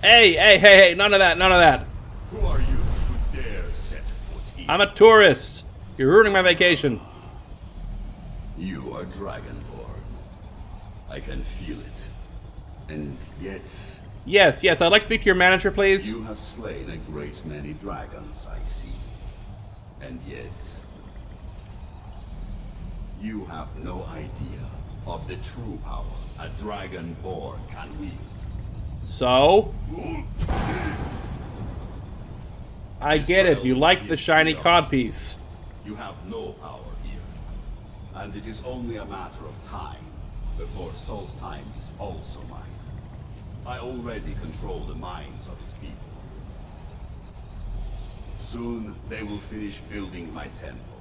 Hey, none of that, none of that. Who are you who dare set foot here? I'm a tourist. You're ruining my vacation. You are Dragonborn. I can feel it. And yet, Yes, I'd like to speak to your manager, please. you have slain a great many dragons, I see. And yet, you have no idea of the true power a Dragonborn can wield. So? I get it. You like the shiny codpiece. You have no power here. And it is only a matter of time before Solstheim is also mine. I already control the minds of its people. Soon they will finish building my temple,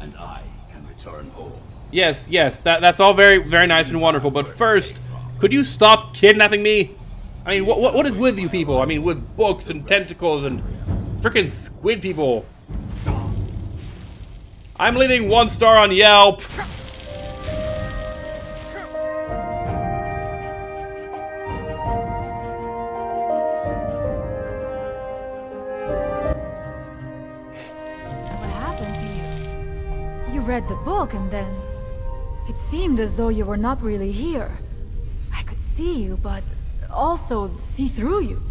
and I can return home. Yes, that's all very, very nice and wonderful. But first, could you stop kidnapping me? I mean, what is with you people? I mean, with books and tentacles and freaking squid people. I'm leaving 1 star on Yelp. What happened to you? You read the book and then... It seemed as though you were not really here. I could see you, but also see through you.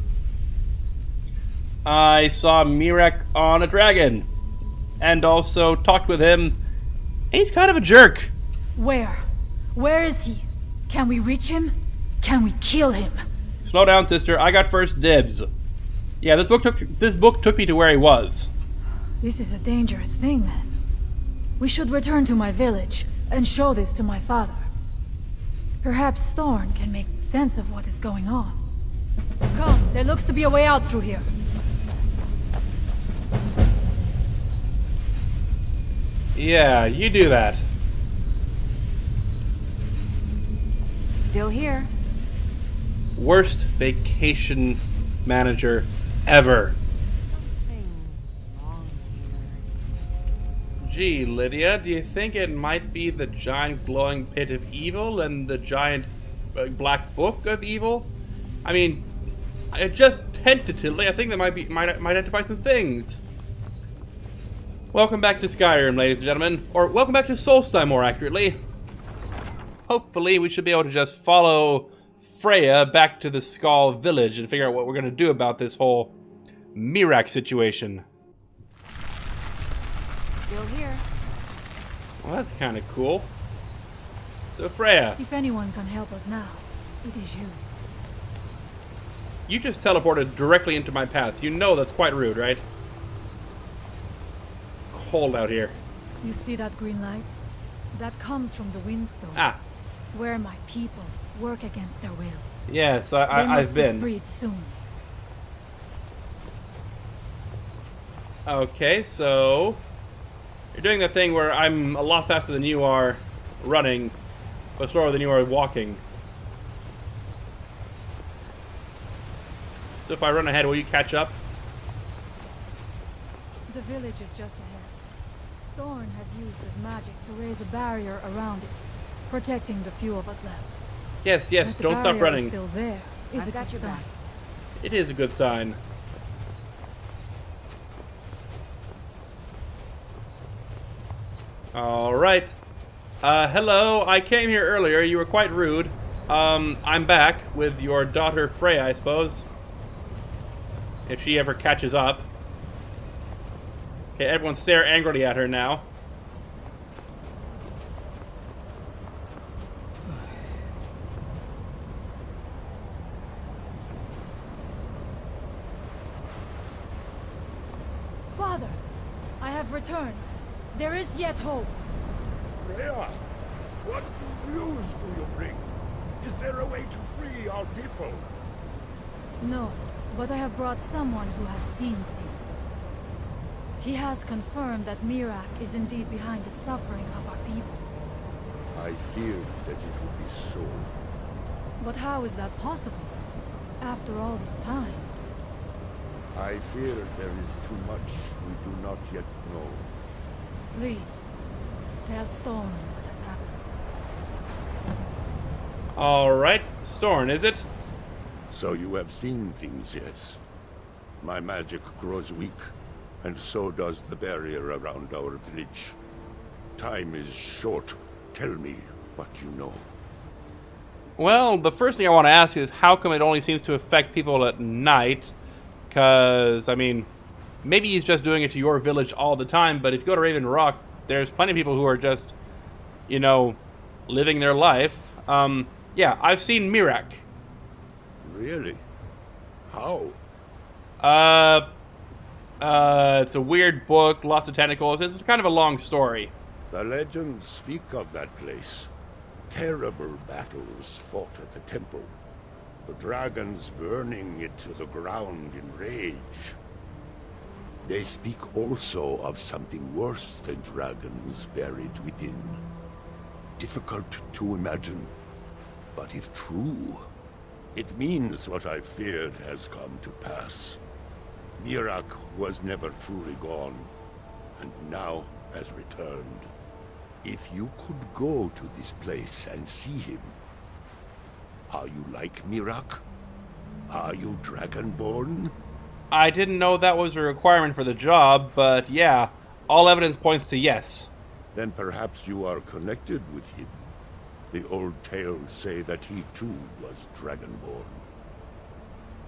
I saw Mirek on a dragon. And also talked with him. He's kind of a jerk. Where? Where is he? Can we reach him? Can we kill him? Slow down, sister. I got first dibs. Yeah, this book took me to where he was. This is a dangerous thing, then. We should return to my village and show this to my father. Perhaps Storn can make sense of what is going on. Come, there looks to be a way out through here. Yeah, you do that. Still here. Worst vacation manager ever. Something's wrong here. Gee, Lydia, do you think it might be the giant glowing pit of evil and the giant black book of evil? I mean, just tentatively, I think that might identify some things. Welcome back to Skyrim, ladies and gentlemen. Or welcome back to Solstheim, more accurately. Hopefully, we should be able to just follow Freya back to the Skull village and figure out what we're going to do about this whole Mirek situation. Still here. Well, that's kind of cool. So, Freya, If anyone can help us now, it is you. you just teleported directly into my path. You know that's quite rude, right? It's cold out here. You see that green light? That comes from the Windstone. Ah, Where my people work against their will. yes, They I've must be been. freed soon. Okay, so you're doing that thing where I'm a lot faster than you are running, but slower than you are walking. So if I run ahead, will you catch up? The village is just ahead. Storn has used his magic to raise a barrier around it, protecting the few of us left. Yes, But the don't stop barrier running. is still there. Is a good sign. It is a good sign. Alright. Hello, I came here earlier. You were quite rude. I'm back with your daughter Freya, I suppose. If she ever catches up. Okay, everyone stare angrily at her now. Father, I have returned. There is yet hope. Freya, what news do you bring? Is there a way to free our people? No, but I have brought someone who has seen things. He has confirmed that Mirek is indeed behind the suffering of our people. I feared that it would be so. But how is that possible? After all this time? I fear there is too much we do not yet know. Please, tell Storm what has happened. Alright, Storn, is it? So you have seen things, yes? My magic grows weak, and so does the barrier around our village. Time is short. Tell me what you know. Well, the first thing I want to ask is how come it only seems to affect people at night? Because, I mean, maybe he's just doing it to your village all the time, but if you go to Raven Rock, there's plenty of people who are just, you know, living their life. Yeah, I've seen Mirak. Really? How? It's a weird book, lots of tentacles. It's kind of a long story. The legends speak of that place. Terrible battles fought at the temple. The dragons burning it to the ground in rage. They speak also of something worse than dragons buried within. Difficult to imagine, but if true, it means what I feared has come to pass. Mirak was never truly gone, and now has returned. If you could go to this place and see him, are you like Mirak? Are you Dragonborn? I didn't know that was a requirement for the job, but yeah, all evidence points to yes. Then perhaps you are connected with him. The old tales say that he too was Dragonborn.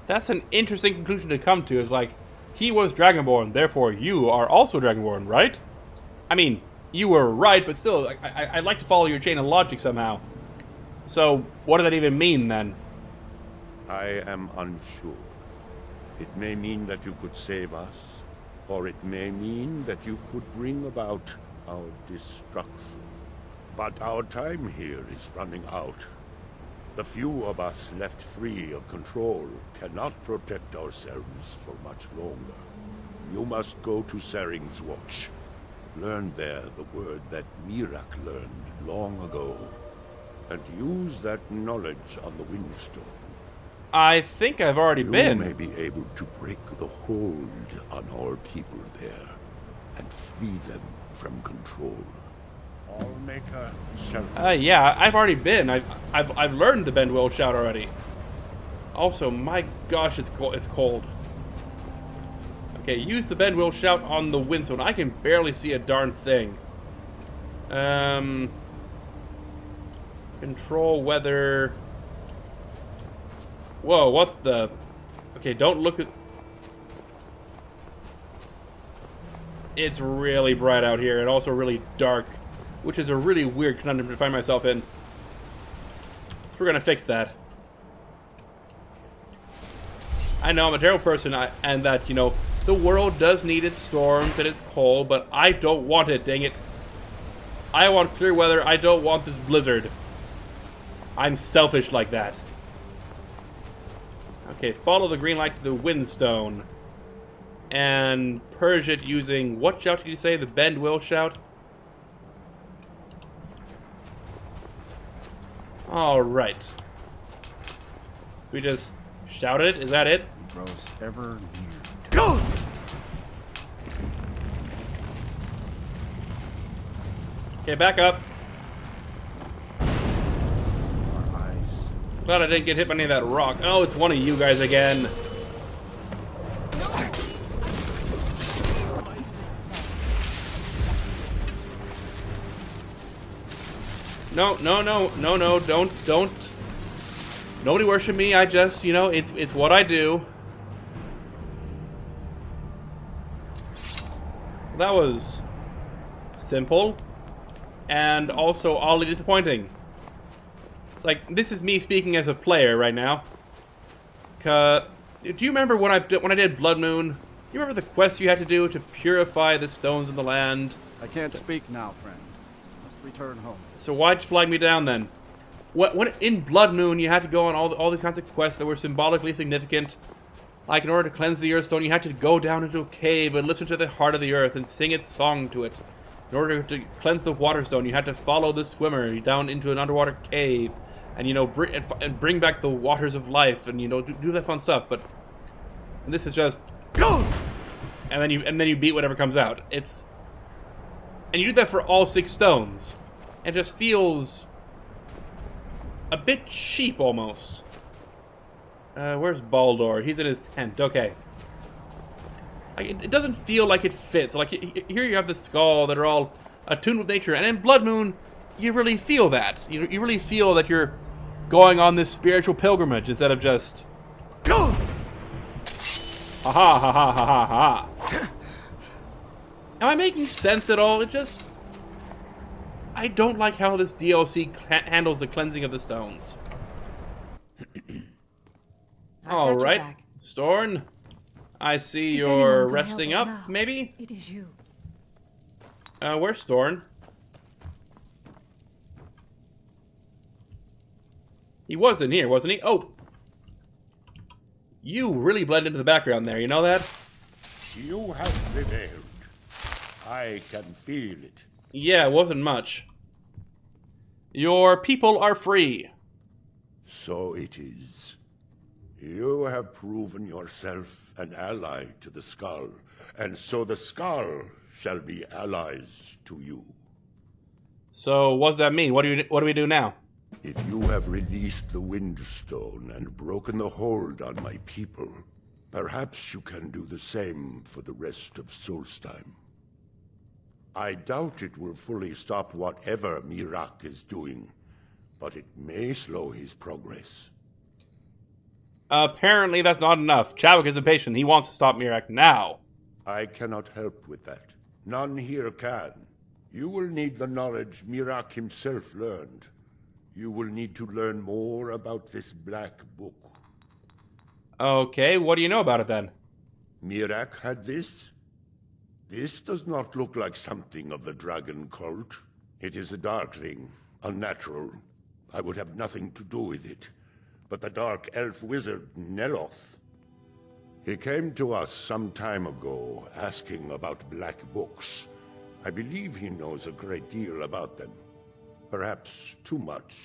That's an interesting conclusion to come to. Is like, he was Dragonborn, therefore you are also Dragonborn, right? I mean, you were right, but still, I'd like to follow your chain of logic somehow. So, what does that even mean, then? I am unsure. It may mean that you could save us, or it may mean that you could bring about our destruction. But our time here is running out. The few of us left free of control cannot protect ourselves for much longer. You must go to Saring's Watch. Learn there the word that Mirak learned long ago, and use that knowledge on the Windstone. I think I've already been. You may be able to break the hold on our people there, and free them from control. Allmaker shall... Yeah, I've already been. I've learned the Bend Will Shout already. Also, my gosh, it's cold. Okay, use the Bend Will Shout on the Windstone. I can barely see a darn thing. Control weather. Whoa, what the... Okay, don't look at... It's really bright out here, and also really dark, which is a really weird conundrum to find myself in. We're gonna fix that. I know I'm a terrible person, and that, you know, the world does need its storms and its cold, but I don't want it, dang it. I want clear weather, I don't want this blizzard. I'm selfish like that. Okay, follow the green light to the Windstone. And purge it using... What shout did you say? The Bend Will Shout? Alright. We just shout it? Is that it? He grows ever near. Go! Okay, back up. Our eyes. Glad I didn't get hit by any of that rock. Oh, it's one of you guys again. No, don't. Nobody worship me, I just, you know, it's what I do. That was simple. And also oddly disappointing. It's like, this is me speaking as a player right now. Do you remember when I did Blood Moon? You remember the quests you had to do to purify the stones in the land? I can't speak now, friend. Must return home. So why'd you flag me down then? When in Blood Moon you had to go on all these kinds of quests that were symbolically significant. Like in order to cleanse the Earthstone, you had to go down into a cave and listen to the heart of the earth and sing its song to it. In order to cleanse the Waterstone, you had to follow the swimmer down into an underwater cave, and you know bring back the waters of life, and you know do that fun stuff. But this is just go, and then you beat whatever comes out. And you do that for all 6 stones. It just feels a bit cheap almost. Where's Baldur? He's in his tent. Okay. It doesn't feel like it fits. Like, here you have the skull that are all attuned with nature. And in Blood Moon, you really feel that. You really feel that you're going on this spiritual pilgrimage instead of just... Ha ha ha ha ha ha ha. Am I making sense at all? It just... I don't like how this DLC handles the cleansing of the stones. Alright, Storn. I see you're resting up, now, maybe? It is you. Where's Storn? He was in here, wasn't he? Oh! You really blend into the background there, you know that? You have prevailed. I can feel it. Yeah, it wasn't much. Your people are free. So it is. You have proven yourself an ally to the Skull, and so the Skull shall be allies to you. So, what does that mean? What do we do now? If you have released the Windstone and broken the hold on my people, perhaps you can do the same for the rest of Solstheim. I doubt it will fully stop whatever Miraak is doing, but it may slow his progress. Apparently that's not enough. Chadwick is impatient. He wants to stop Miraak now. I cannot help with that. None here can. You will need the knowledge Miraak himself learned. You will need to learn more about this Black Book. Okay, what do you know about it then? Miraak had this? This does not look like something of the dragon cult. It is a dark thing, unnatural. I would have nothing to do with it. But the dark elf wizard, Neloth. He came to us some time ago, asking about black books. I believe he knows a great deal about them. Perhaps too much.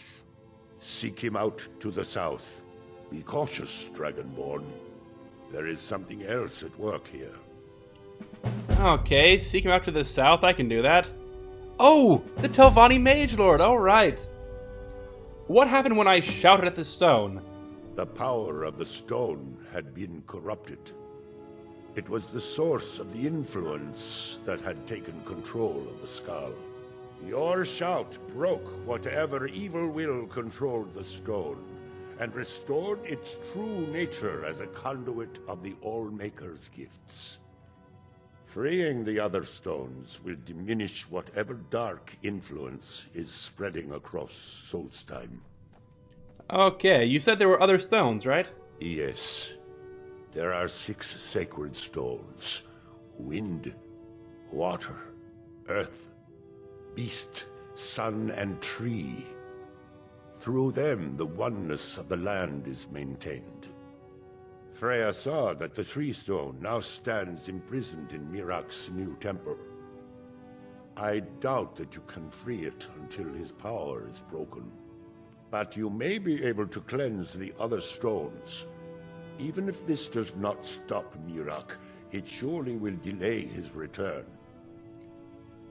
Seek him out to the south. Be cautious, Dragonborn. There is something else at work here. Okay, seek him out to the south. I can do that. Oh, the Telvanni Mage Lord. All right. What happened when I shouted at the stone? The power of the stone had been corrupted. It was the source of the influence that had taken control of the skull. Your shout broke whatever evil will controlled the stone, and restored its true nature as a conduit of the All-Maker's gifts. Freeing the other stones will diminish whatever dark influence is spreading across Solstheim. Okay, you said there were other stones, right? Yes. There are 6 sacred stones. Wind, water, earth, beast, sun, and tree. Through them, the oneness of the land is maintained. Freya saw that the tree stone now stands imprisoned in Miraak's new temple. I doubt that you can free it until his power is broken. But you may be able to cleanse the other stones. Even if this does not stop Miraak, it surely will delay his return.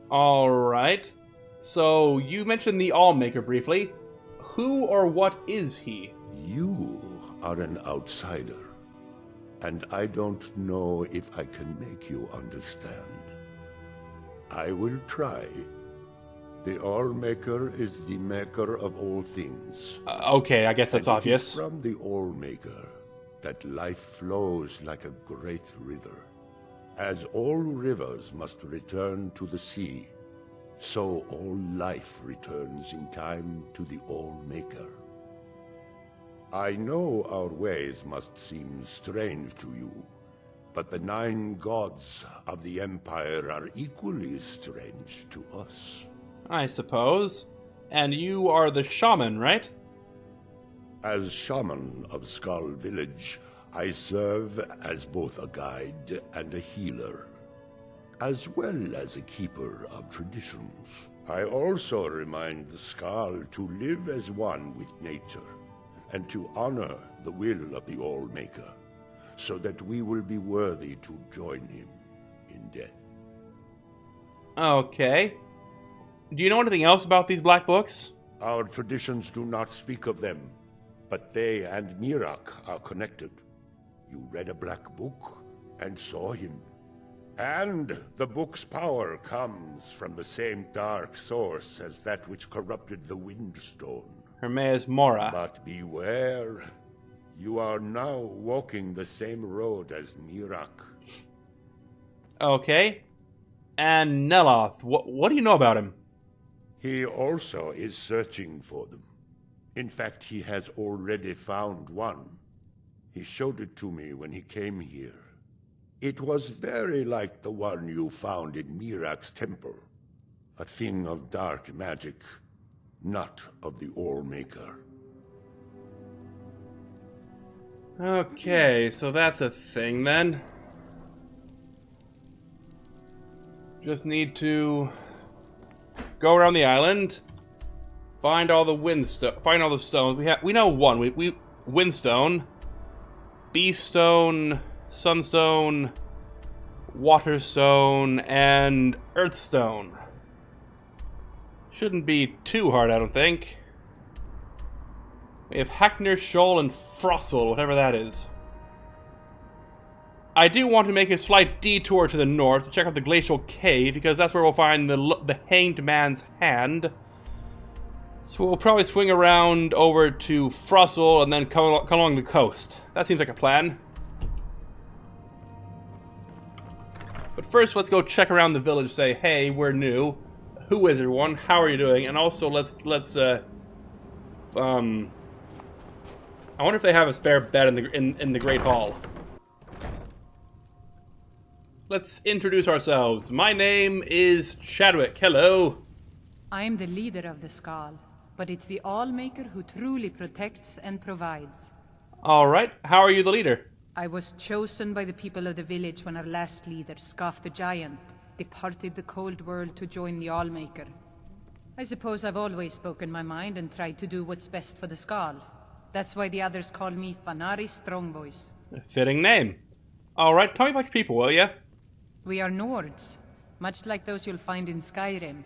Alright. So, you mentioned the All-Maker briefly. Who or what is he? You are an outsider. And I don't know if I can make you understand. I will try. The All-Maker is the maker of all things. Okay, I guess that's and obvious. It is from the All-Maker that life flows like a great river. As all rivers must return to the sea, so all life returns in time to the All-Maker. I know our ways must seem strange to you, but the 9 gods of the Empire are equally strange to us. I suppose. And you are the shaman, right? As shaman of Skull Village, I serve as both a guide and a healer, as well as a keeper of traditions. I also remind the Skull to live as one with nature, and to honor the will of the All-Maker, so that we will be worthy to join him in death. Okay. Do you know anything else about these black books? Our traditions do not speak of them, but they and Mirak are connected. You read a black book and saw him. And the book's power comes from the same dark source as that which corrupted the Windstone. Hermes Mora. But beware, you are now walking the same road as Mirak. Okay. And Neloth, what do you know about him? He also is searching for them. In fact, he has already found one. He showed it to me when he came here. It was very like the one you found in Mirak's temple. A thing of dark magic, not of the All-Maker. Okay, so that's a thing then. Just need to go around the island, find all the stones. We know one. We Windstone, Beastone, Sunstone, Waterstone, and Earthstone. Shouldn't be too hard, I don't think. We have Hackner, Shoal, and Frostle, whatever that is. I do want to make a slight detour to the north to check out the Glacial Cave, because that's where we'll find the Hanged Man's Hand. So we'll probably swing around over to Frostle and then come along the coast. That seems like a plan. But first, let's go check around the village, say, hey, we're new. Who is everyone? How are you doing? And also, I wonder if they have a spare bed in the Great Hall. Let's introduce ourselves. My name is Chadwick. Hello. I'm the leader of the Skull, but it's the All-Maker who truly protects and provides. Alright, how are you the leader? I was chosen by the people of the village when our last leader, Scoff the Giant, departed the cold world to join the All-Maker. I suppose I've always spoken my mind and tried to do what's best for the Skull. That's why the others call me Fanari Strongvoice. A fitting name. Alright, tell me about your people, will ya? We are Nords, much like those you'll find in Skyrim.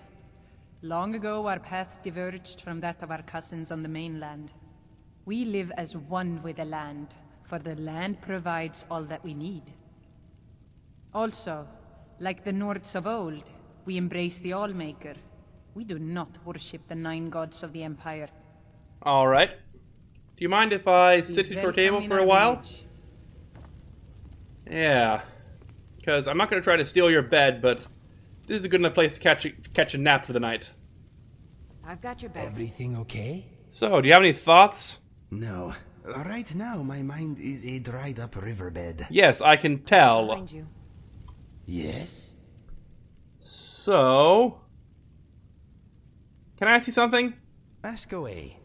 Long ago, our path diverged from that of our cousins on the mainland. We live as one with the land, for the land provides all that we need. Also, like the Nords of old, we embrace the All-Maker. We do not worship the 9 gods of the Empire. Alright. Do you mind if I sit at your table for a while? Yeah. Because I'm not going to try to steal your bed, but this is a good enough place to catch a nap for the night. I've got your back. Everything okay? So, do you have any thoughts? No. Right now, my mind is a dried-up riverbed. Yes, I can tell. Behind you. Yes? So... Can I ask you something? Ask away.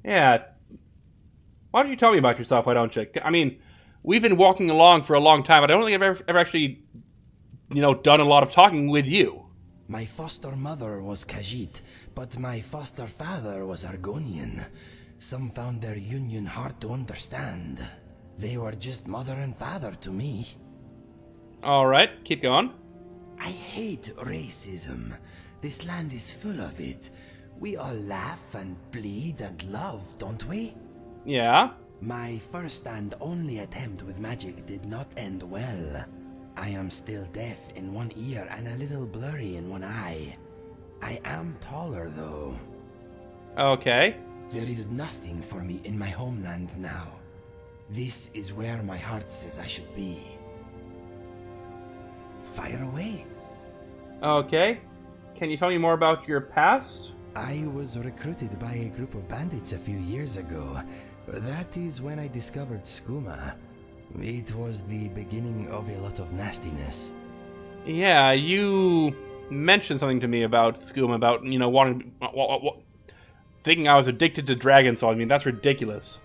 Yeah. Why don't you tell me about yourself, why don't you? I mean, we've been walking along for a long time, but I don't think I've ever actually, done a lot of talking with you. My foster mother was Khajiit, but my foster father was Argonian. Some found their union hard to understand. They were just mother and father to me. Alright, keep going. I hate racism. This land is full of it. We all laugh and bleed and love, don't we? Yeah? My first and only attempt with magic did not end well. I am still deaf in one ear and a little blurry in one eye. I am taller though. Okay. There is nothing for me in my homeland now. This is where my heart says I should be. Fire away. Okay. Can you tell me more about your past? I was recruited by a group of bandits a few years ago. That is when I discovered skooma. It was the beginning of a lot of nastiness. Yeah, you mentioned something to me about skooma, about, wanting... thinking I was addicted to dragon soul. I mean, that's ridiculous.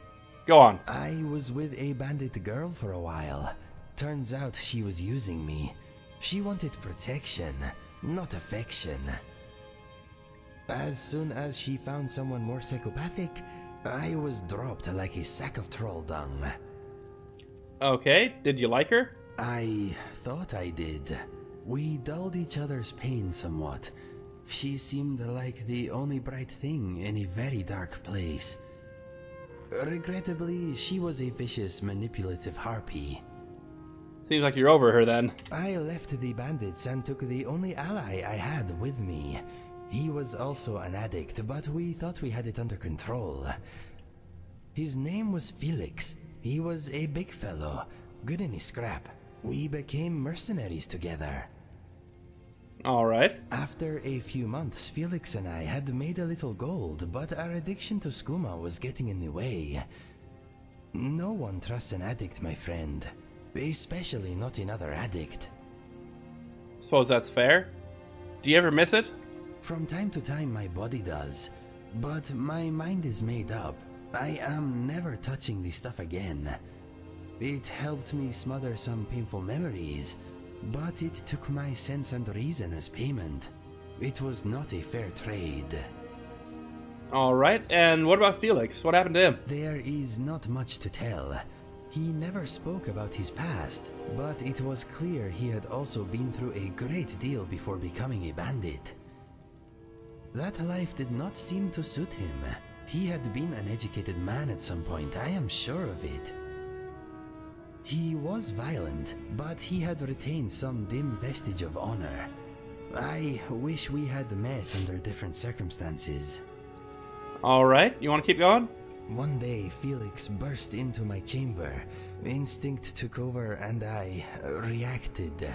Go on. I was with a bandit girl for a while. Turns out she was using me. She wanted protection, not affection. As soon as she found someone more psychopathic, I was dropped like a sack of troll dung. Okay, did you like her? I thought I did. We dulled each other's pain somewhat. She seemed like the only bright thing in a very dark place. I was Regrettably, she was a vicious, manipulative harpy. Seems like you're over her then. I left the bandits and took the only ally I had with me. He was also an addict, but we thought we had it under control. His name was Felix. He was a big fellow, good in his scrap. We became mercenaries together. Alright. After a few months, Felix and I had made a little gold, but our addiction to skooma was getting in the way. No one trusts an addict, my friend. Especially not another addict. Suppose that's fair. Do you ever miss it? From time to time my body does, but my mind is made up. I am never touching this stuff again. It helped me smother some painful memories, but it took my sense and reason as payment. It was not a fair trade. Alright, and what about Felix? What happened to him? There is not much to tell. He never spoke about his past, but it was clear he had also been through a great deal before becoming a bandit. That life did not seem to suit him. He had been an educated man at some point, I am sure of it. He was violent, but he had retained some dim vestige of honor. I wish we had met under different circumstances. Alright, you want to keep going? One day, Felix burst into my chamber. Instinct took over and I reacted.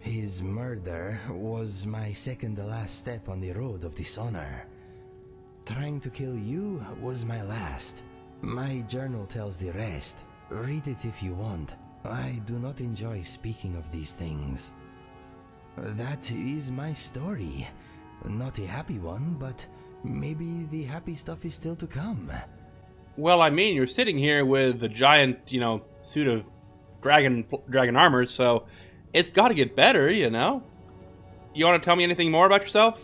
His murder was my second-to-last step on the road of dishonor. Trying to kill you was my last. My journal tells the rest. Read it if you want. I do not enjoy speaking of these things. That is my story. Not a happy one, but maybe the happy stuff is still to come. Well, I mean, you're sitting here with the giant, suit of dragon armor, so it's got to get better, You want to tell me anything more about yourself?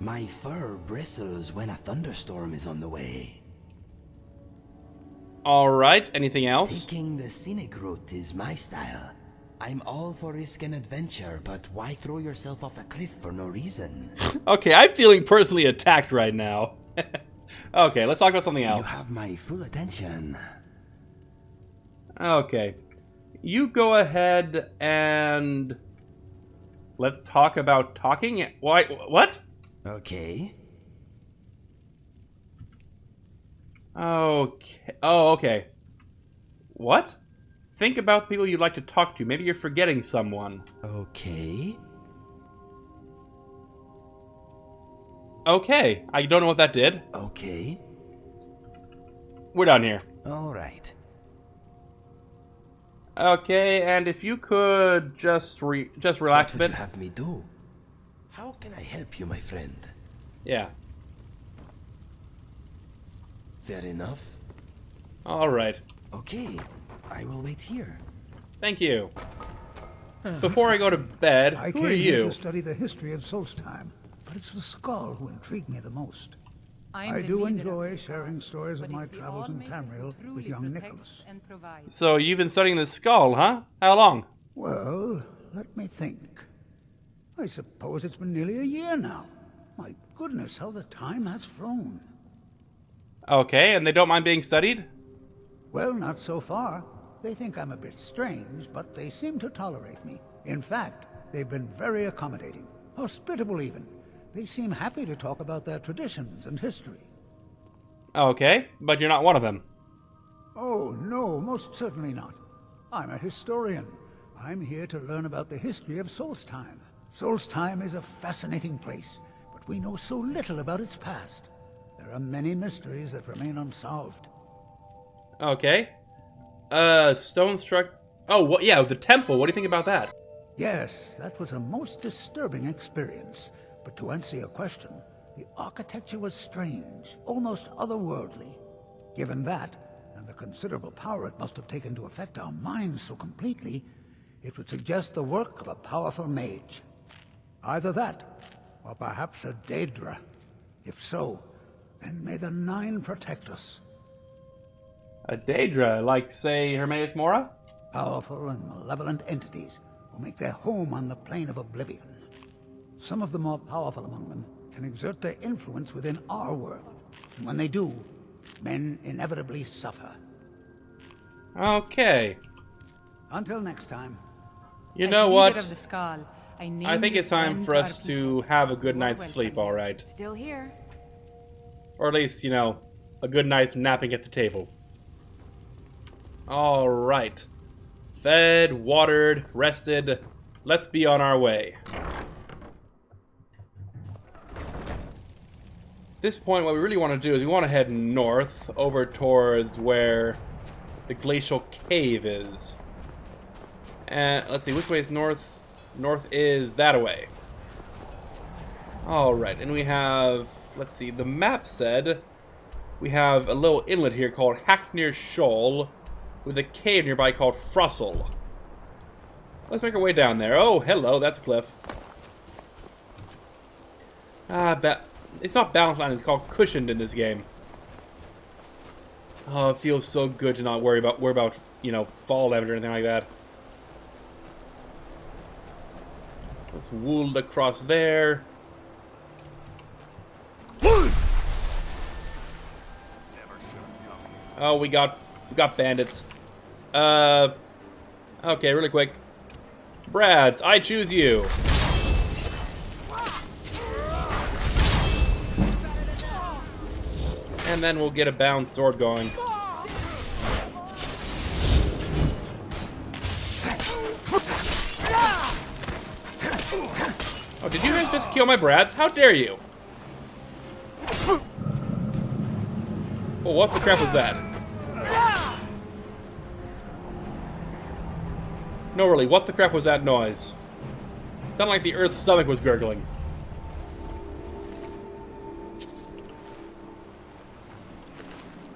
My fur bristles when a thunderstorm is on the way. Alright, anything else? Taking the scenic route is my style. I'm all for risk and adventure, but why throw yourself off a cliff for no reason? Okay, I'm feeling personally attacked right now. Okay, let's talk about something else. You have my full attention. Okay. You go ahead and... let's talk about talking. Why? What? Okay. Okay. Oh, okay. What? Think about the people you'd like to talk to. Maybe you're forgetting someone. Okay. Okay. I don't know what that did. Okay. We're done here. All right. Okay, and if you could just relax What a would bit. you have me do? How can I help you, my friend? Yeah. Fair enough. All right. Okay, I will wait here. Thank you. Before I go to bed, I who came are here you? to study the history of Solstheim, but it's the skull who intrigue me the most. I'm I the do leader of enjoy the sharing Skull, stories of but my it's the travels in Allmaker Tamriel who with truly young protects Nicholas. and provides. So you've been studying the skull, huh? How long? Well, let me think. I suppose it's been nearly a year now. My goodness, how the time has flown. Okay, and they don't mind being studied? Well, not so far. They think I'm a bit strange, but they seem to tolerate me. In fact, they've been very accommodating, hospitable even. They seem happy to talk about their traditions and history. Okay, but you're not one of them. Oh, no, most certainly not. I'm a historian. I'm here to learn about the history of Solstheim. Solstheim is a fascinating place, but we know so little about its past. There are many mysteries that remain unsolved. Okay. Stone struck... Oh, yeah, the temple. What do you think about that? Yes, that was a most disturbing experience. But to answer your question, the architecture was strange, almost otherworldly. Given that, and the considerable power it must have taken to affect our minds so completely, it would suggest the work of a powerful mage. Either that, or perhaps a Daedra. If so, then may the Nine protect us. A Daedra, like, say, Hermaeus Mora? Powerful and malevolent entities who make their home on the plane of oblivion. Some of the more powerful among them can exert their influence within our world. And when they do, Men inevitably suffer. Okay. Until next time. You As know leader what? of the Skull, I I think you it's time friend for our us people. to have a good You are night's sleep, welcome. alright? Still here. Or at least, you know, a good night's napping at the table. Alright. Fed, watered, rested. Let's be on our way. At this point, what we really want to do is we want to head north, over towards where the glacial cave is. And let's see, which way is north? North is that way. Alright, and we have, let's see, the map said we have a little inlet here called Hacknir Shoal, with a cave nearby called Frossel. Let's make our way down there. Oh, hello, that's a cliff. It's not Balanced Land, it's called Cushioned in this game. Oh, it feels so good to not worry about, you know, fall damage or anything like that. Let's wool across there. Oh, we got bandits. Okay, really quick. Brads, I choose you. And then we'll get a bound sword going. Oh, did you guys just kill my Brads? How dare you? Well, what the crap was that? No, really, what the crap was that noise? Sounded like the Earth's stomach was gurgling.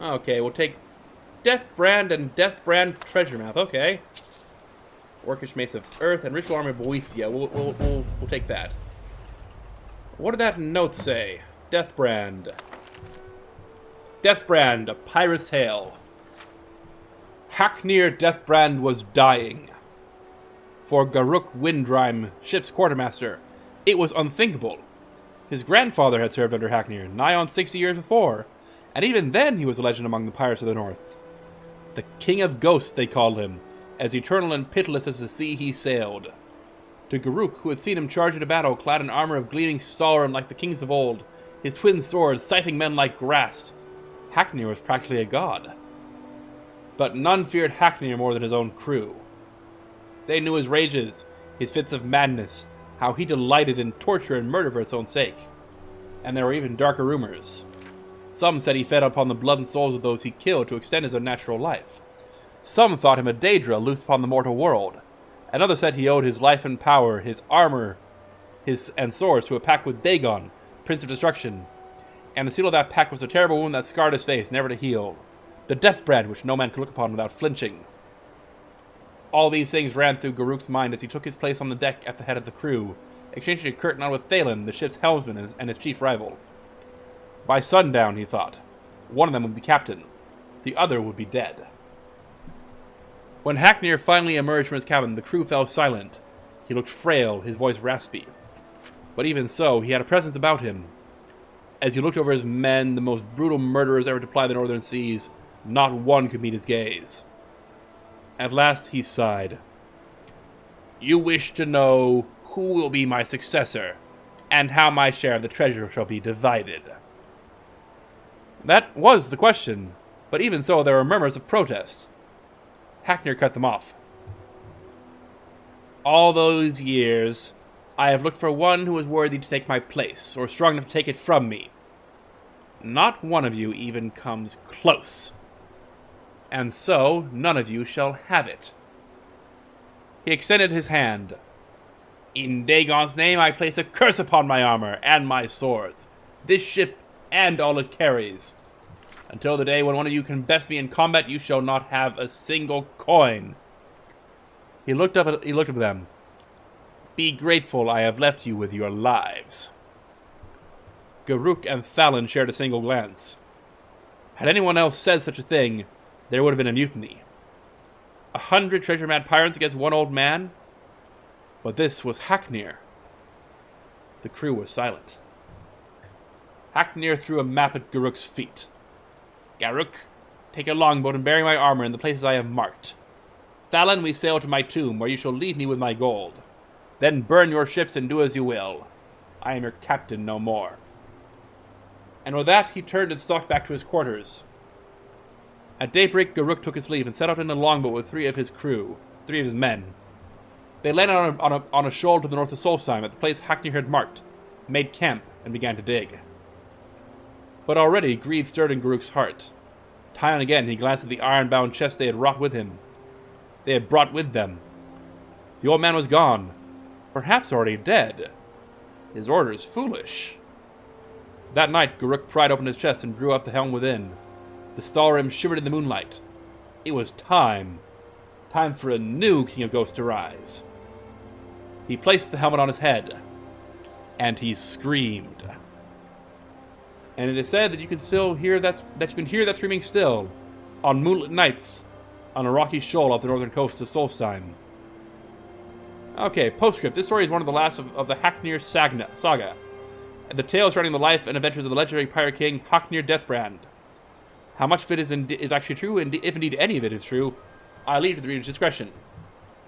Okay, we'll take Deathbrand and Deathbrand Treasure Map. Okay. Orcish Mace of Earth and Ritual Army of Boethia. We'll take that. What did that note say? Deathbrand. Deathbrand, a pirate's tale. Hacknir Deathbrand was dying. For Garuk Windrime, ship's quartermaster, it was unthinkable. His grandfather had served under Hacknir, nigh on 60 years before, and even then he was a legend among the pirates of the north. The King of Ghosts, they called him, as eternal and pitiless as the sea he sailed. To Garuk, who had seen him charge into battle, clad in armor of gleaming sauron like the kings of old, his twin swords scything men like grass, Hacknir was practically a god. But none feared Hacknir more than his own crew. They knew his rages, his fits of madness, how he delighted in torture and murder for its own sake. And there were even darker rumors. Some said he fed upon the blood and souls of those he killed to extend his unnatural life. Some thought him a Daedra loosed upon the mortal world. Another said he owed his life and power, his armor, and swords to a pact with Dagon, Prince of Destruction. And the seal of that pact was a terrible wound that scarred his face, never to heal. The Deathbrand which no man could look upon without flinching. All these things ran through Garuk's mind as he took his place on the deck at the head of the crew, exchanging a curtain on with Thalen, the ship's helmsman and his chief rival. By sundown, he thought, one of them would be captain, the other would be dead. When Hacknir finally emerged from his cabin, the crew fell silent. He looked frail, his voice raspy. But even so, he had a presence about him. As he looked over his men, the most brutal murderers ever to ply the northern seas, not one could meet his gaze. At last he sighed. You wish to know who will be my successor, and how my share of the treasure shall be divided. That was the question, but even so there were murmurs of protest. Hacknir cut them off. All those years, I have looked for one who is worthy to take my place, or strong enough to take it from me. Not one of you even comes close. And so, none of you shall have it. He extended his hand. In Dagon's name I place a curse upon my armor and my swords, this ship and all it carries. Until the day when one of you can best me in combat, you shall not have a single coin. He looked up at them. Be grateful I have left you with your lives. Garuk and Thalen shared a single glance. Had anyone else said such a thing, there would have been a mutiny. 100 treasure-mad pirates against one old man? But this was Hacknir. The crew was silent. Hacknir threw a map at Garuk's feet. Garruk, take a longboat and bury my armor in the places I have marked. Thalon, we sail to my tomb, where you shall leave me with my gold. Then burn your ships and do as you will. I am your captain no more. And with that, he turned and stalked back to his quarters. At daybreak, Garruk took his leave and set out in a longboat with 3 of his men. They landed on a shoal to the north of Solstheim at the place Haknir had marked, made camp, and began to dig. But already greed stirred in Garruk's heart. Time and again he glanced at the iron-bound chest they had brought with them. The old man was gone, perhaps already dead. His orders foolish. That night, Garruk pried open his chest and drew up the helm within. The stall rim shimmered in the moonlight. It was time. Time for a new King of Ghosts to rise. He placed the helmet on his head, and he screamed. And it is said that you can still hear that screaming still, on moonlit nights, on a rocky shoal off the northern coast of Solstheim. Okay, postscript. This story is one of the last of the Haknir saga. The tale surrounding the life and adventures of the legendary pirate king Haknir Deathbrand. How much of it is actually true, and if indeed any of it is true, I leave to the reader's discretion.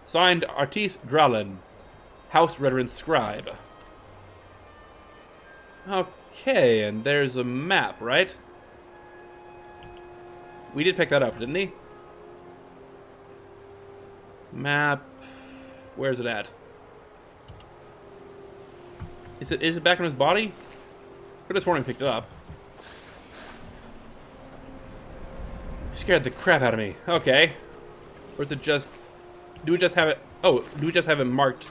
Signed, Artis Dralin, House Veteran Scribe. Okay, and there's a map, right? We did pick that up, didn't we? Map. Where's it at? Is it back on his body? Could have sworn he picked it up. Scared the crap out of me. Okay. Or is it just... Do we just have it... Oh, do we just have it marked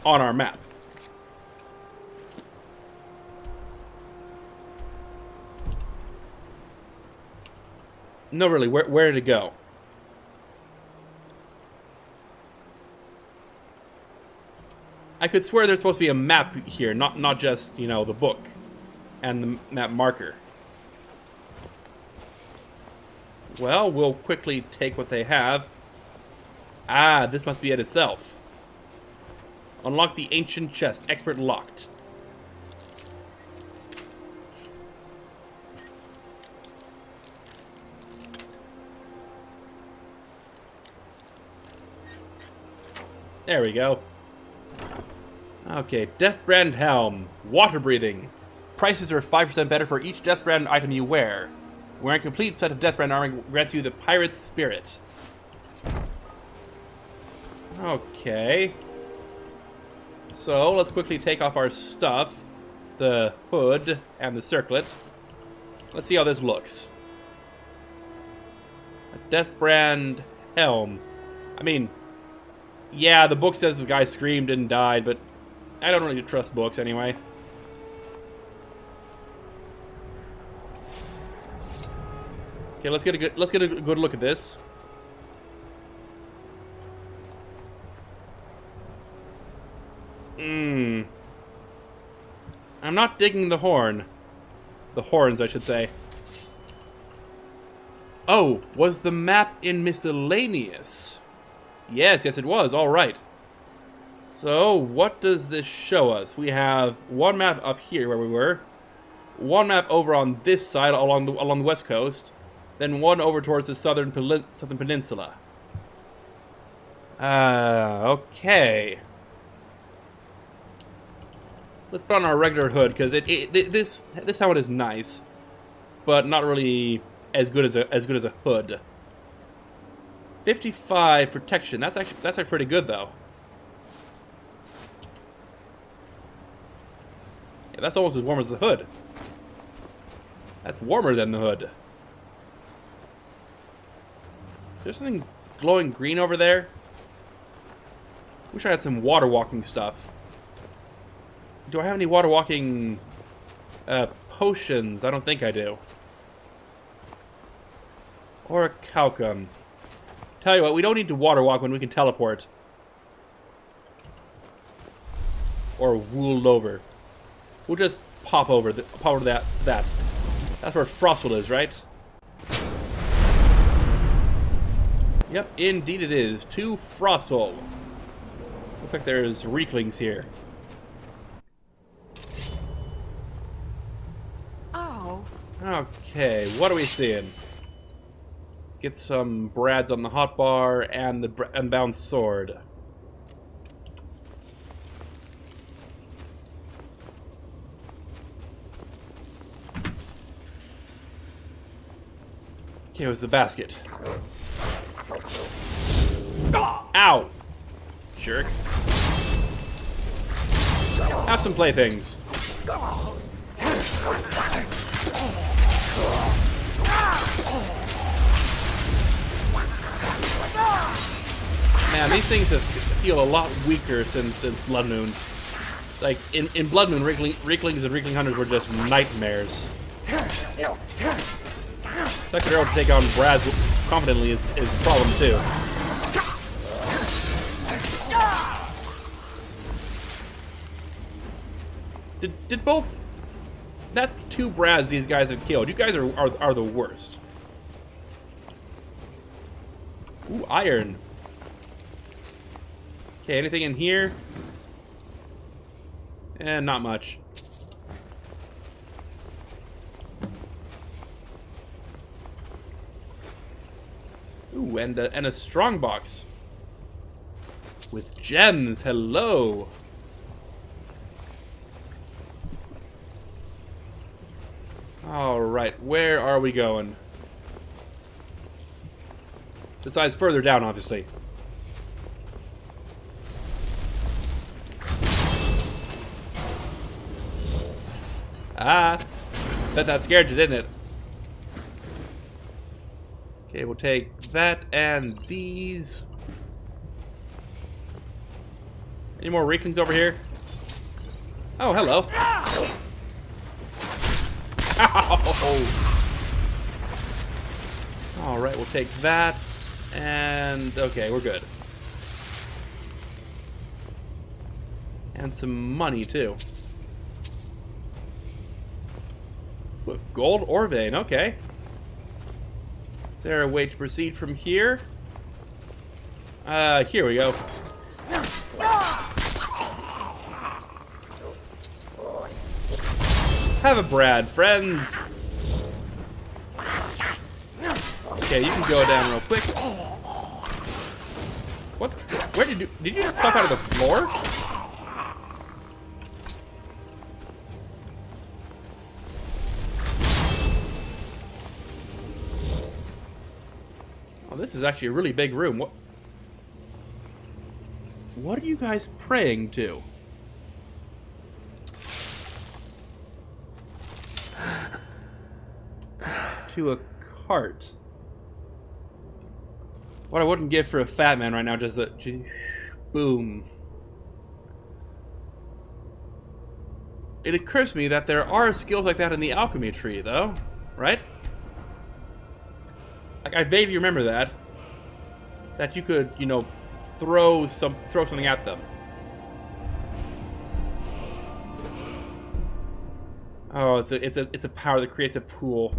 on our map? No, really. Where did it go? I could swear there's supposed to be a map here, not just, you know, the book and the map marker. Well, we'll quickly take what they have. Ah, this must be it itself. Unlock the ancient chest. Expert locked. There we go. Okay, Deathbrand Helm. Water breathing. Prices are 5% better for each Deathbrand item you wear. Wearing a complete set of Deathbrand armor grants you the Pirate's Spirit. Okay. So, let's quickly take off our stuff. The hood and the circlet. Let's see how this looks. A Deathbrand Helm. I mean, yeah, the book says the guy screamed and died, but I don't really trust books anyway. Okay, let's get a good look at this. I'm not digging the horn. The horns, I should say. Oh, was the map in miscellaneous? Yes, it was. All right. So, what does this show us? We have one map up here where we were, one map over on this side along the west coast, then one over towards the southern peninsula. Okay. Let's put on our regular hood because this helmet is nice, but not really as good as a hood. 55 protection. That's actually pretty good though. Yeah, that's almost as warm as the hood. That's warmer than the hood. There's something glowing green over there. Wish I had some water walking stuff. Do I have any water walking potions? I don't think I do. Or a calcum. Tell you what, we don't need to water walk when we can teleport. Or wool over. We'll just pop over to that. That's where Frostle is, right? Yep, indeed it is. To Frostle. Looks like there's Reeklings here. Oh. Okay, what are we seeing? get some brads on the hotbar and the unbound sword. Okay, it was the basket. Ow! Jerk. Have some playthings. Man, these things feel a lot weaker since Blood Moon. It's like, in Blood Moon, Reeklings and Reekling Hunters were just nightmares. The fact that they're able to take on Brads confidently is a problem, too. Did both... That's 2 Brads these guys have killed. You guys are the worst. Ooh, iron. Okay, anything in here? Not much. Ooh, and a strong box. With gems, hello! Alright, where are we going? Besides further down, obviously. Ah! Bet that scared you, didn't it? Okay, we'll take that and these. Any more Reeklings over here? Oh, hello. Ow! Alright, we'll take that. And, okay, we're good. And some money, too. With gold ore vein, okay. Is there a way to proceed from here? Here we go. Have a Brad, friends. Okay, you can go down real quick. What? Where did you just pop out of the floor? Oh, this is actually a really big room. What are you guys praying to? To a cart. What I wouldn't give for a fat man right now, just a boom. It occurs to me that there are skills like that in the alchemy tree, though, right? Like, I vaguely remember that. That you could, you know, throw something at them. Oh, it's a power that creates a pool.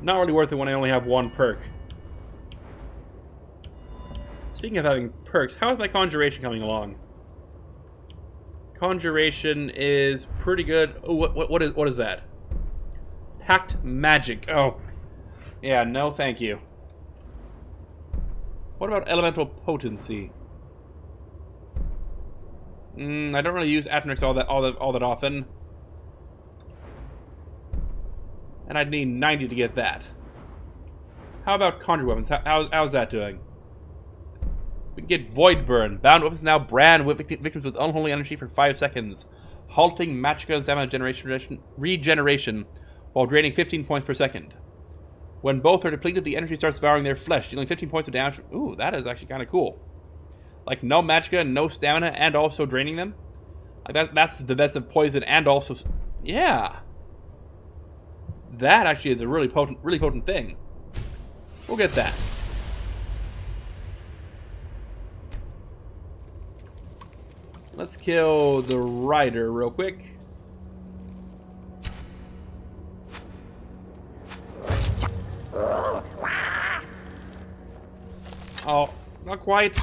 Not really worth it when I only have 1 perk. Speaking of having perks, how is my conjuration coming along? Conjuration is pretty good. Oh, what is that? Pact magic. Oh, yeah. No, thank you. What about elemental potency? I don't really use Atrix all that often. And I'd need 90 to get that. How about conjure weapons? How's that doing? We can get Void Burn. Bound weapons now brand victims with unholy energy for 5 seconds. Halting magicka and stamina regeneration while draining 15 points per second. When both are depleted, the energy starts devouring their flesh, dealing 15 points of damage. Ooh, that is actually kind of cool. Like, no magicka, no stamina, and also draining them. Like, that's the best of poison and also... Yeah! That actually is a really potent thing. We'll get that. Let's kill the rider real quick. Oh, not quite.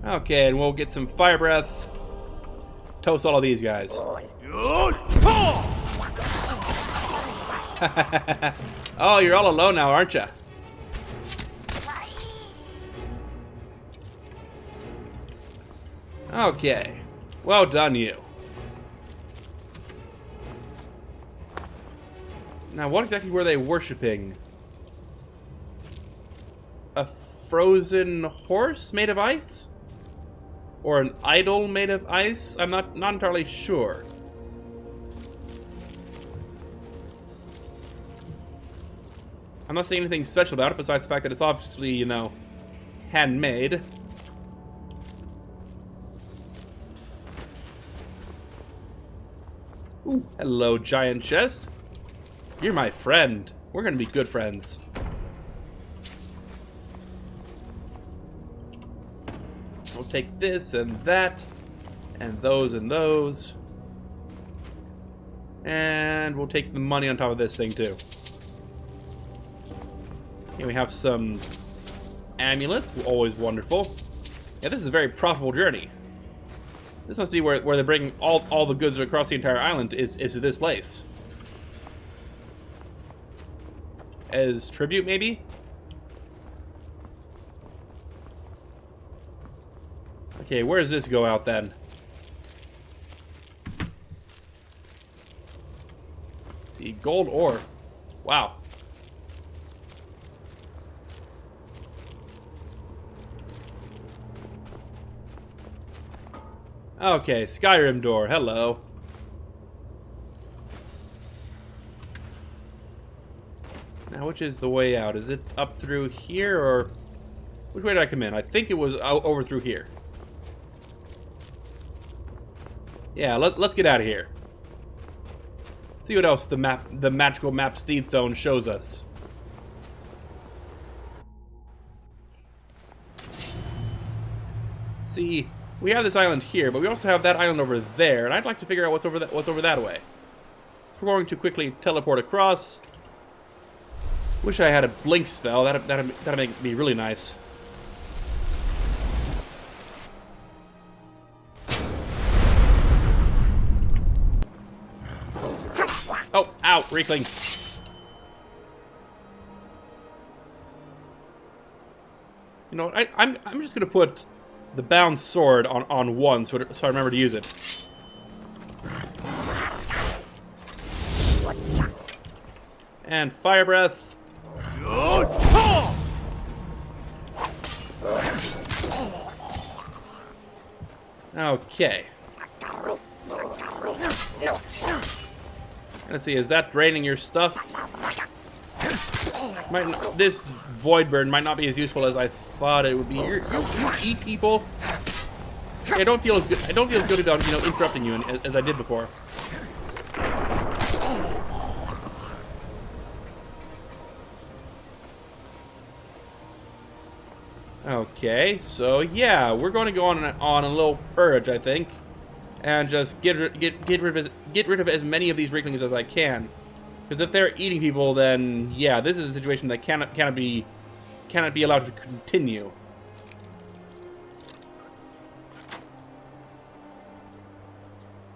Okay, and we'll get some fire breath. toast all of these guys. Oh, you're all alone now, aren't you? Okay. Well done, you. Now, what exactly were they worshipping? A frozen horse made of ice? Or an idol made of ice? I'm not entirely sure. I'm not seeing anything special about it besides the fact that it's obviously, you know, handmade. Ooh, hello, giant chest. You're my friend. We're gonna be good friends. We'll take this and that, and those and those. And we'll take the money on top of this thing, too. Here we have some amulets, always wonderful. Yeah, this is a very profitable journey. This must be where they bring all the goods across the entire island is to this place. As tribute, maybe? Okay, where does this go out then? Let's see, gold ore. Wow. Okay, Skyrim door, hello. Now, which is the way out? Is it up through here, or... Which way did I come in? I think it was over through here. Yeah, let's get out of here. See what else the magical map Steedstone shows us. See... We have this island here, but we also have that island over there, and I'd like to figure out what's over that way. So we're going to quickly teleport across. Wish I had a blink spell. That'd make me really nice. Oh, ow, Reekling. You know, I'm just gonna put the bound sword on one, so I remember to use it. And fire breath. Okay. Let's see, is that draining your stuff? This void burn might not be as useful as I thought it would be. You eat people. I don't feel as good. I don't feel as good about, you know, interrupting you as I did before. Okay, so yeah, we're going to go on a little purge, I think, and just get rid of as many of these Reeklings as I can. Because if they're eating people, then yeah, this is a situation that cannot be allowed to continue.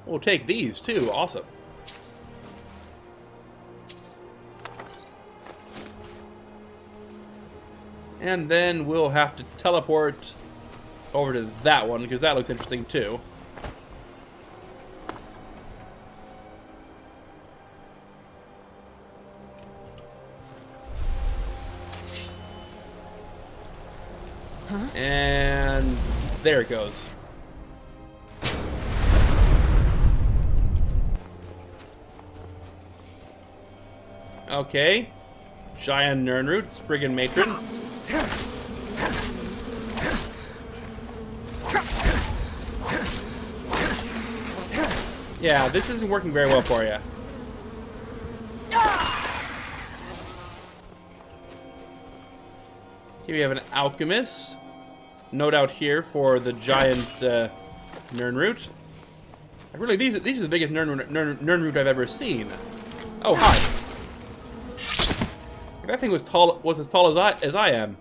We'll take these too. Awesome. And then we'll have to teleport over to that one because that looks interesting too. And there it goes. Okay. Giant Nernroot, Spriggan Matron. Yeah, this isn't working very well for you. Here we have an alchemist. No doubt here for the giant Nernroot. Really, these are the biggest Nernroot I've ever seen. Oh, hi. If that thing was as tall as I am.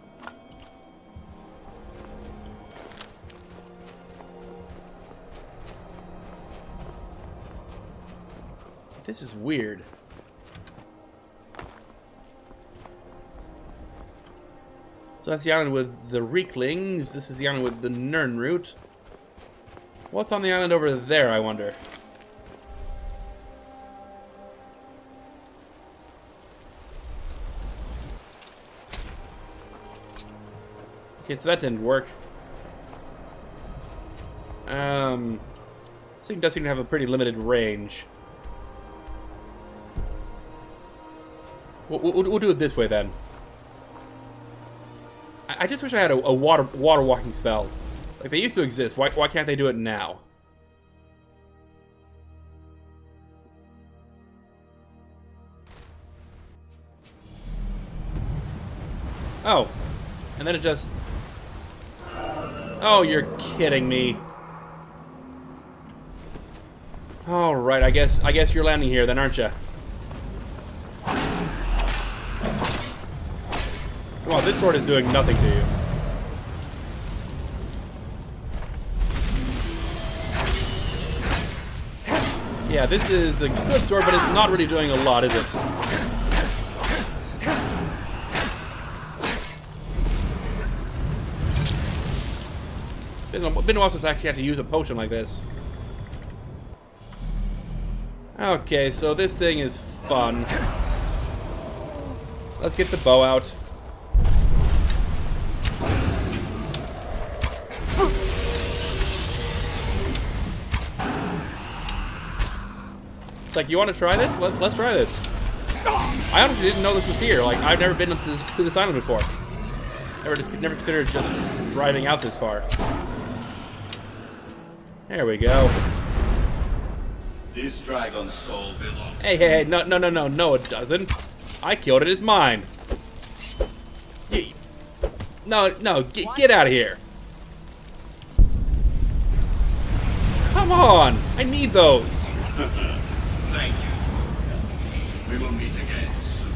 This is weird. So that's the island with the Rieklings. This is the island with the Nirnroot. What's on the island over there, I wonder? Okay, so that didn't work. This thing does seem to have a pretty limited range. We'll do it this way then. I just wish I had a water walking spell. Like, they used to exist. Why can't they do it now? Oh. And then it just... Oh, you're kidding me. Alright, I guess you're landing here then, aren't you? Come on, this sword is doing nothing to you. Yeah, this is a good sword, but it's not really doing a lot, is it? Been a while since I actually had to use a potion like this. Okay, so this thing is fun. Let's get the bow out. It's like, you want to try this? Let's try this. I honestly didn't know this was here. Like, I've never been to this island before. Never considered just driving out this far. There we go. This dragon's soul belongs. Hey, no, it doesn't. I killed it. It's mine. No, get out of here. Come on, I need those. Thank you. We will meet again soon.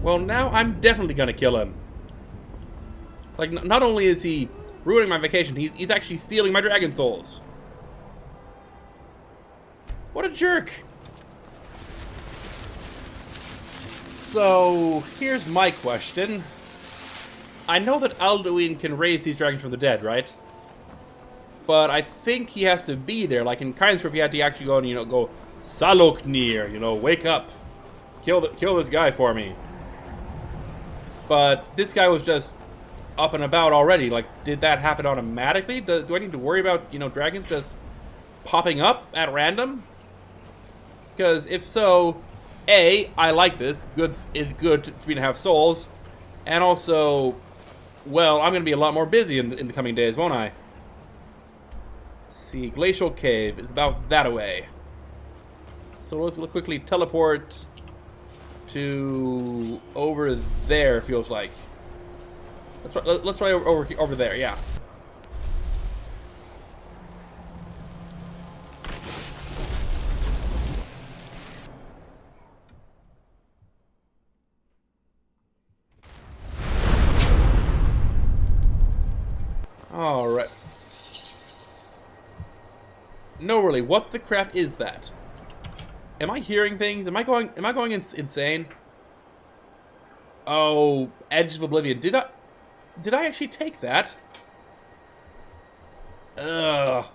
Well, now I'm definitely gonna kill him. Like, not only is he ruining my vacation, he's actually stealing my dragon souls. What a jerk. So, here's my question. I know that Alduin can raise these dragons from the dead, right? But I think he has to be there. Like in Kynescript, he had to actually go and, go, Saloknir, wake up. Kill this guy for me. But this guy was just up and about already. Like, did that happen automatically? Do I need to worry about, dragons just popping up at random? Because if so, A, I like this. It's good for me to have souls. And also, well, I'm going to be a lot more busy in the coming days, won't I? Let's see, Glacial Cave is about that away. So let's quickly teleport to over there, feels like. Let's try over there, yeah. Alright. No, really, what the crap is that? Am I hearing things? Am I going insane? Oh, Edge of Oblivion. Did I actually take that? Ugh.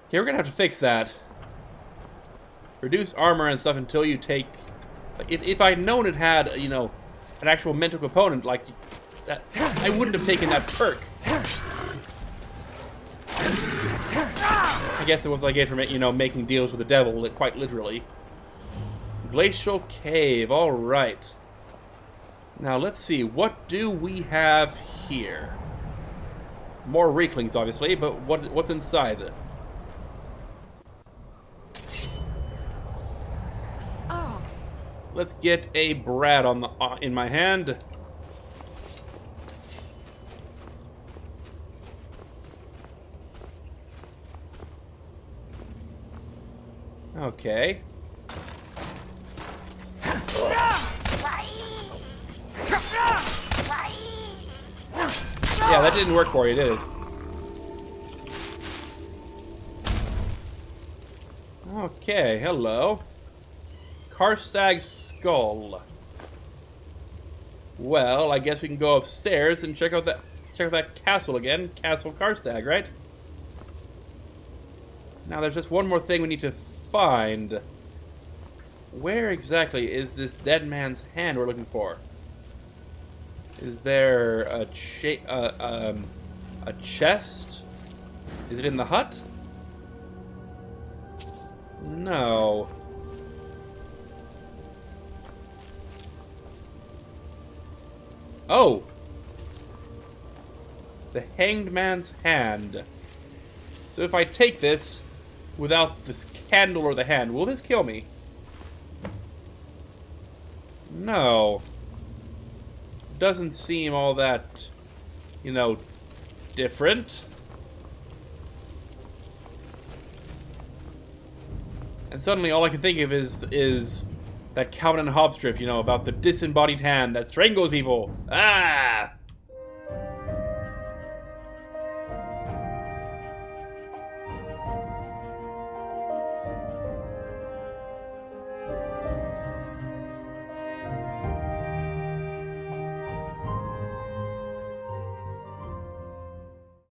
Okay, we're gonna have to fix that. Reduce armor and stuff until you take... Like, if I'd known it had, an actual mental component, like, that, I wouldn't have taken that perk. I guess it was like it for, making deals with the devil, quite literally. Glacial Cave, alright. Now, let's see, what do we have here? More Rieklings, obviously, but what's inside it? Oh. Let's get a Brad on in my hand. Okay. Yeah, that didn't work for you, did it? Okay, hello. Karstag's skull. Well, I guess we can go upstairs and check out that castle again. Castle Karstag, right? Now there's just one more thing we need to find. Where exactly is this dead man's hand we're looking for? Is there a chest? Is it in the hut? No. Oh! The hanged man's hand. So if I take this without this candle or the hand, will this kill me? No. Doesn't seem all that, you know, different. And suddenly all I can think of is that Calvin and Hobbes strip, you know, about the disembodied hand that strangles people. Ah!